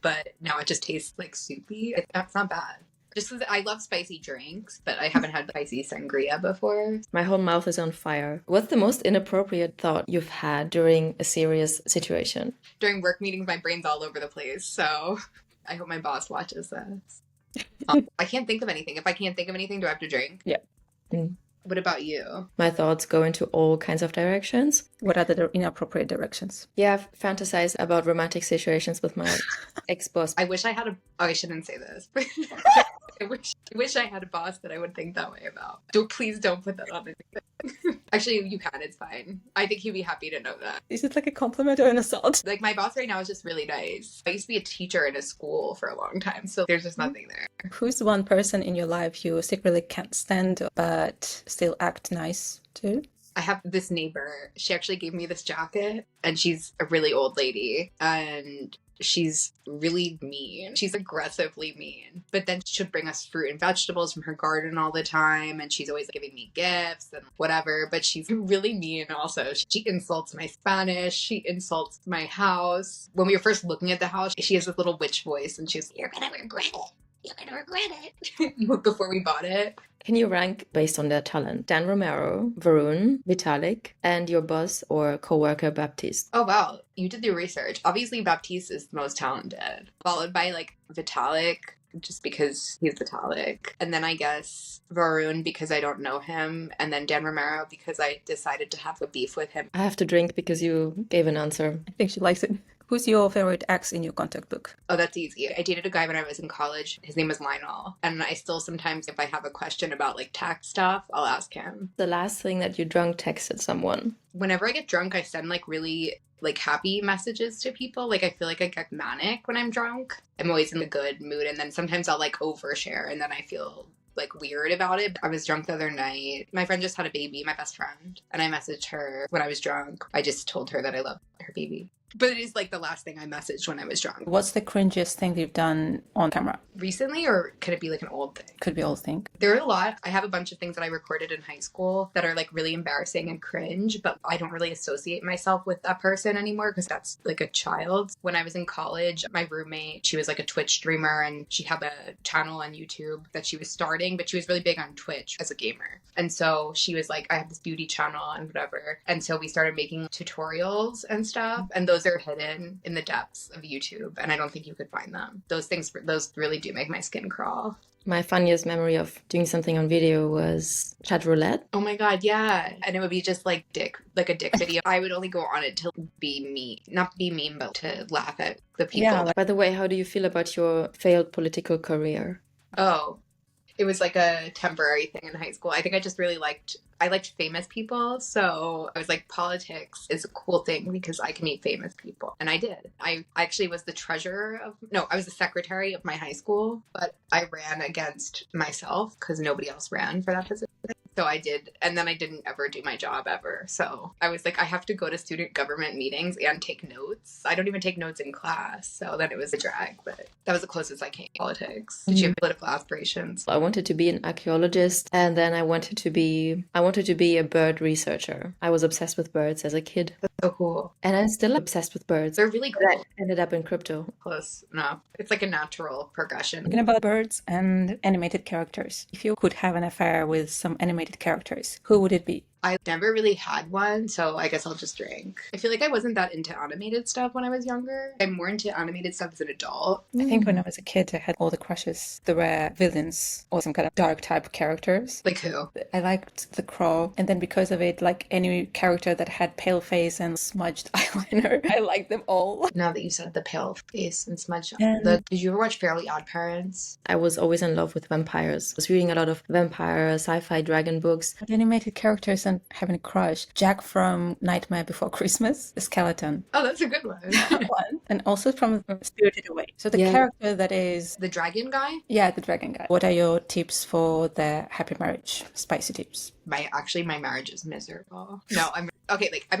but now it just tastes like soupy. That's not bad. Just because I love spicy drinks, but I haven't had spicy sangria before. My whole mouth is on fire. What's the most inappropriate thought you've had during a serious situation? During work meetings, my brain's all over the place, so I hope my boss watches this. I can't think of anything. If I can't think of anything, do I have to drink? Yeah. What about you? My thoughts go into all kinds of directions. What are the inappropriate directions? Yeah, I've fantasized about romantic situations with my ex-boss. I wish I had oh, I shouldn't say this. I wish I had a boss that I would think that way about. Please don't put that on anything. Actually, you can. It's fine. I think he'd be happy to know that. Is it like a compliment or an assault? Like, my boss right now is just really nice. I used to be a teacher in a school for a long time, so there's just nothing there. Who's one person in your life you secretly can't stand but still act nice to? I have this neighbor. She actually gave me this jacket, and she's a really old lady, and she's really mean. She's aggressively mean. But then she'll bring us fruit and vegetables from her garden all the time, and she's always giving me gifts and whatever. But she's really mean also. She insults my Spanish. She insults my house. When we were first looking at the house, she has this little witch voice, and she's, "You're gonna regret it. You're gonna regret it." Before we bought it. Can you rank based on their talent? Dan Romero, Varun, Vitalik, and your boss or co-worker Baptiste? Oh, wow. You did the research. Obviously, Baptiste is the most talented, followed by, like, Vitalik, just because he's Vitalik. And then I guess Varun, because I don't know him. And then Dan Romero, because I decided to have a beef with him. I have to drink because you gave an answer. I think she likes it. Who's your favorite ex in your contact book? Oh, that's easy. I dated a guy when I was in college. His name was Lionel. And I still sometimes, if I have a question about, like, tax stuff, I'll ask him. The last thing that you drunk texted someone? Whenever I get drunk, I send, like, really, like, happy messages to people. Like, I feel like I get manic when I'm drunk. I'm always in a good mood. And then sometimes I'll, like, overshare. And then I feel, like, weird about it. I was drunk the other night. My friend just had a baby, my best friend. And I messaged her when I was drunk. I just told her that I love her baby. But it is, like, the last thing I messaged when I was drunk. What's the cringiest thing you've done on camera? Recently, or could it be, like, an old thing? Could be old thing. There are a lot. I have a bunch of things that I recorded in high school that are, like, really embarrassing and cringe, but I don't really associate myself with that person anymore because that's, like, a child. When I was in college, my roommate, she was, like, a Twitch streamer, and she had a channel on YouTube that she was starting, but she was really big on Twitch as a gamer. And so she was like, I have this beauty channel and whatever. And so we started making tutorials and stuff, and those are hidden in the depths of YouTube, and I don't think you could find them. Those really do make my skin crawl. My funniest memory of doing something on video was chat roulette. Oh my god, yeah. And it would be just like a dick video. I would only go on it to be mean. Not be mean, but to laugh at the people. Yeah. By the way, how do you feel about your failed political career? Oh, it was like a temporary thing in high school. I think I just really liked famous people. So I was like, politics is a cool thing because I can meet famous people. And I did. I actually was I was the secretary of my high school, but I ran against myself because nobody else ran for that position. So I did, and then I didn't ever do my job ever. So I was like, I have to go to student government meetings and take notes. I don't even take notes in class. So then it was a drag, but that was the closest I came to politics. Did you have political aspirations? I wanted to be an archaeologist, and then I wanted to be a bird researcher. I was obsessed with birds as a kid. That's so cool. And I'm still obsessed with birds. They're really cool. I ended up in crypto. Close enough. It's like a natural progression. Talking about birds and animated characters. If you could have an affair with some animated characters, who would it be? I never really had one, so I guess I'll just drink. I feel like I wasn't that into animated stuff when I was younger. I'm more into animated stuff as an adult. I think when I was a kid, I had all the crushes, the rare villains or some kind of dark type characters. Like who? I liked the Crow, and then because of it, like any character that had pale face and smudged eyeliner, I liked them all. Now that you said the pale face and smudged, did you ever watch Fairly Odd Parents? I was always in love with vampires. I was reading a lot of vampire, sci-fi, dragon books. Animated characters and having a crush. Jack from Nightmare Before Christmas, the skeleton. Oh, that's a good one. That one. And also from Spirited Away. So the character that is... The dragon guy? Yeah, the dragon guy. What are your tips for the happy marriage? Spicy tips. My marriage is miserable. No, I'm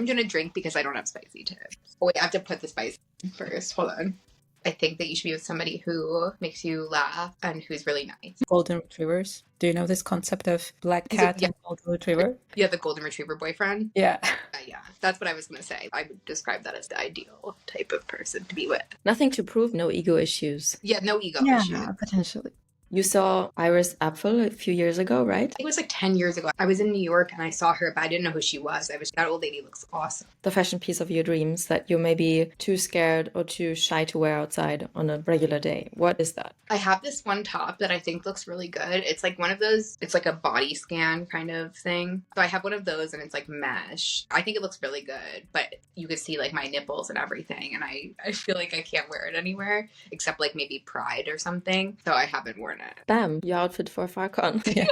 gonna drink because I don't have spicy tips. Oh wait, I have to put the spice first. Hold on. I think that you should be with somebody who makes you laugh and who's really nice. Golden retrievers. Do you know this concept of black Is it- cat and golden retriever? Yeah, the golden retriever boyfriend. Yeah. Yeah, that's what I was going to say. I would describe that as the ideal type of person to be with. Nothing to prove, no ego issues. Yeah, no ego Yeah, issue. potentially. You saw Iris Apfel a few years ago, right? It was like 10 years ago. I was in New York and I saw her, but I didn't know who she was. That old lady looks awesome. The fashion piece of your dreams that you're maybe too scared or too shy to wear outside on a regular day. What is that? I have this one top that I think looks really good. It's like one of those, it's like a body scan kind of thing. So I have one of those and it's like mesh. I think it looks really good, but you could see like my nipples and everything. And I feel like I can't wear it anywhere except like maybe Pride or something. So I haven't worn it. Bam, your outfit for Farcon. Yeah.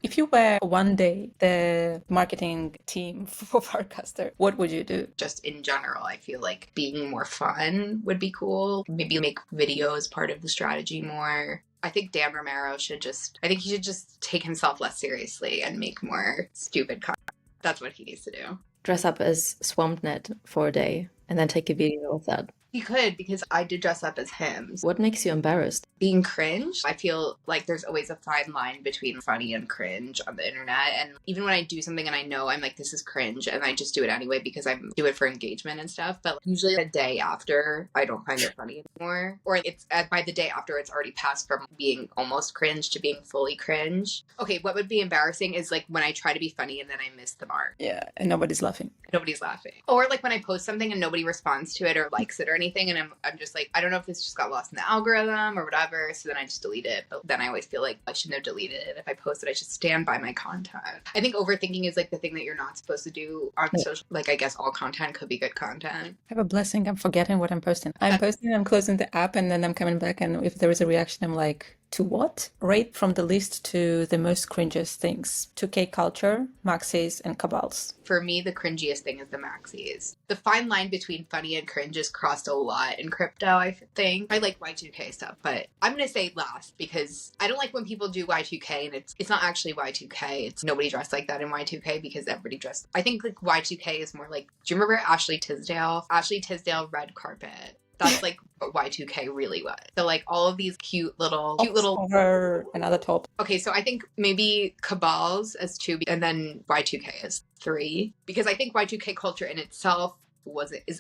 If you were one day the marketing team for Farcaster, what would you do? Just in general, I feel like being more fun would be cool. Maybe make videos part of the strategy more. I think Dan Romero he should just take himself less seriously and make more stupid content. That's what he needs to do. Dress up as swampnet for a day and then take a video of that. He could, because I did dress up as him. What makes you embarrassed? Being cringe, I feel like there's always a fine line between funny and cringe on the internet. And even when I do something and I know I'm like, this is cringe, and I just do it anyway because I do it for engagement and stuff. But usually a day after, I don't find it funny anymore. Or it's by the day after, it's already passed from being almost cringe to being fully cringe. Okay, what would be embarrassing is like when I try to be funny and then I miss the mark. Yeah, and nobody's laughing. Nobody's laughing. Or like when I post something and nobody responds to it or likes it or anything, and I'm just like, I don't know if this just got lost in the algorithm or whatever, so then I just delete it. But then I always feel like I shouldn't have deleted it. If I post it, I should stand by my content. I think overthinking is like the thing that you're not supposed to do on social. Like, I guess all content could be good content. I have a blessing. I'm forgetting what I'm posting. I'm posting, I'm closing the app, and then I'm coming back, and if there is a reaction, I'm like, to what? Rate from the list to the most cringiest things. 2K culture, maxis, and cabals. For me, the cringiest thing is the maxis. The fine line between funny and cringe is crossed a lot in crypto, I think. I like Y2K stuff, but I'm going to say last because I don't like when people do Y2K and it's not actually Y2K. It's nobody dressed like that in Y2K because everybody dressed. I think like Y2K is more like, do you remember Ashley Tisdale? Ashley Tisdale red carpet. That's like what Y2K really was. So like all of these cute little over another top. Okay, so I think maybe cabals as 2 and then Y2K as 3 because I think Y2K culture in itself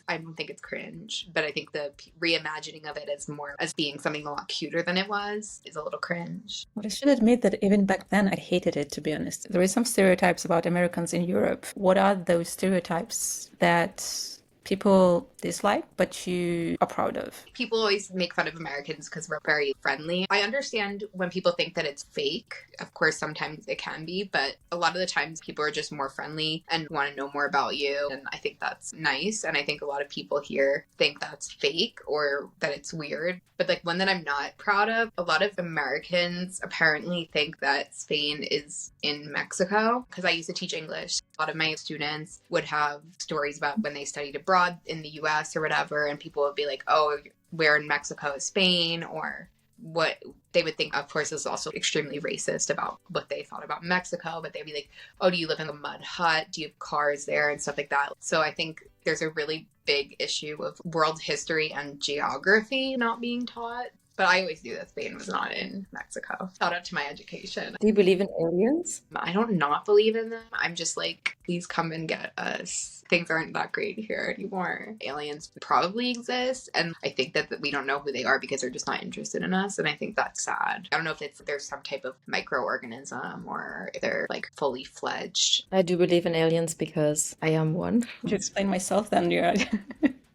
I don't think it's cringe, but I think the reimagining of it as being something a lot cuter than it was is a little cringe. But I should admit that even back then I hated it, to be honest. There is some stereotypes about Americans in Europe. What are those stereotypes that people dislike, but you are proud of? People always make fun of Americans because we're very friendly. I understand when people think that it's fake. Of course, sometimes it can be, but a lot of the times people are just more friendly and want to know more about you. And I think that's nice. And I think a lot of people here think that's fake or that it's weird. But like one that I'm not proud of, a lot of Americans apparently think that Spain is in Mexico because I used to teach English. A lot of my students would have stories about when they studied abroad in the US or whatever, and people would be like, oh, where in Mexico is Spain? Or what they would think, of course, is also extremely racist about what they thought about Mexico, but they'd be like, oh, do you live in a mud hut? Do you have cars there? And stuff like that. So I think there's a really big issue of world history and geography not being taught. But I always knew that Spain was not in Mexico. Shout out to my education. Do you believe in aliens? I don't not believe in them. I'm just like, please come and get us. Things aren't that great here anymore. Aliens probably exist. And I think that we don't know who they are because they're just not interested in us. And I think that's sad. I don't know if there's some type of microorganism or if they're like fully fledged. I do believe in aliens because I am one. To explain myself then, you're...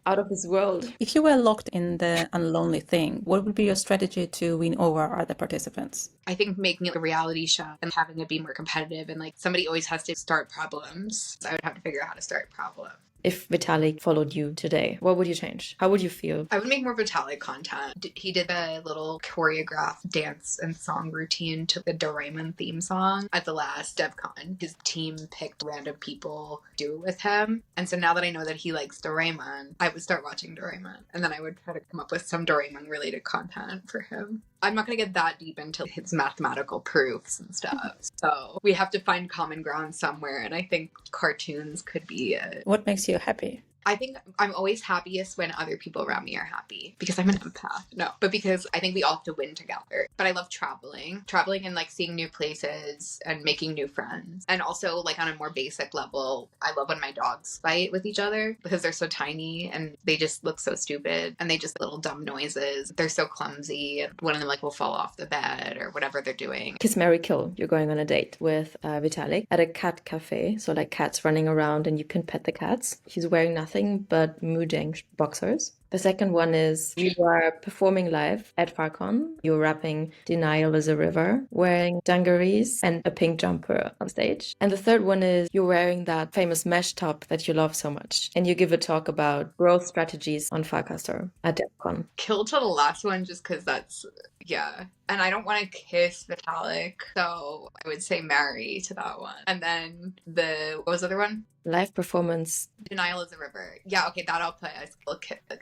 Out of this world. If you were locked in the unlonely thing, what would be your strategy to win over other participants? I think making it a reality show and having it be more competitive and like somebody always has to start problems. I would have to figure out how to start problems. If Vitalik followed you today, what would you change? How would you feel? I would make more Vitalik content. He did a little choreographed dance and song routine to the Doraemon theme song at the last DevCon. His team picked random people to do it with him. And so now that I know that he likes Doraemon, I would start watching Doraemon. And then I would try to come up with some Doraemon related content for him. I'm not going to get that deep into his mathematical proofs and stuff. So we have to find common ground somewhere. And I think cartoons could be it. What makes you happy? I think I'm always happiest when other people around me are happy because I'm an empath. No, but because I think we all have to win together. But I love traveling and like seeing new places and making new friends. And also like on a more basic level, I love when my dogs fight with each other because they're so tiny and they just look so stupid and they just little dumb noises. They're so clumsy and one of them like will fall off the bed or whatever they're doing. Kiss, Marry, Kill. You're going on a date with Vitalik at a cat cafe. So like cats running around and you can pet the cats. He's wearing nothing but Mujang boxers. The second one is you are performing live at Farcon. You're rapping Denial is a River, wearing dungarees and a pink jumper on stage. And the third one is you're wearing that famous mesh top that you love so much. And you give a talk about growth strategies on Farcaster at DevCon. Kill to the last one just because that's, yeah. And I don't want to kiss Vitalik, so I would say marry to that one. And then what was the other one? Live performance. Denial is a River. Yeah, okay, that I'll put.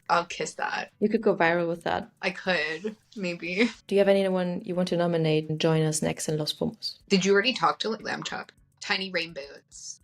I'll kiss that. You could go viral with that. I could, maybe. Do you have anyone you want to nominate and join us next in Los Pomos? Did you already talk to Lamb Chop? Tiny Rainbows.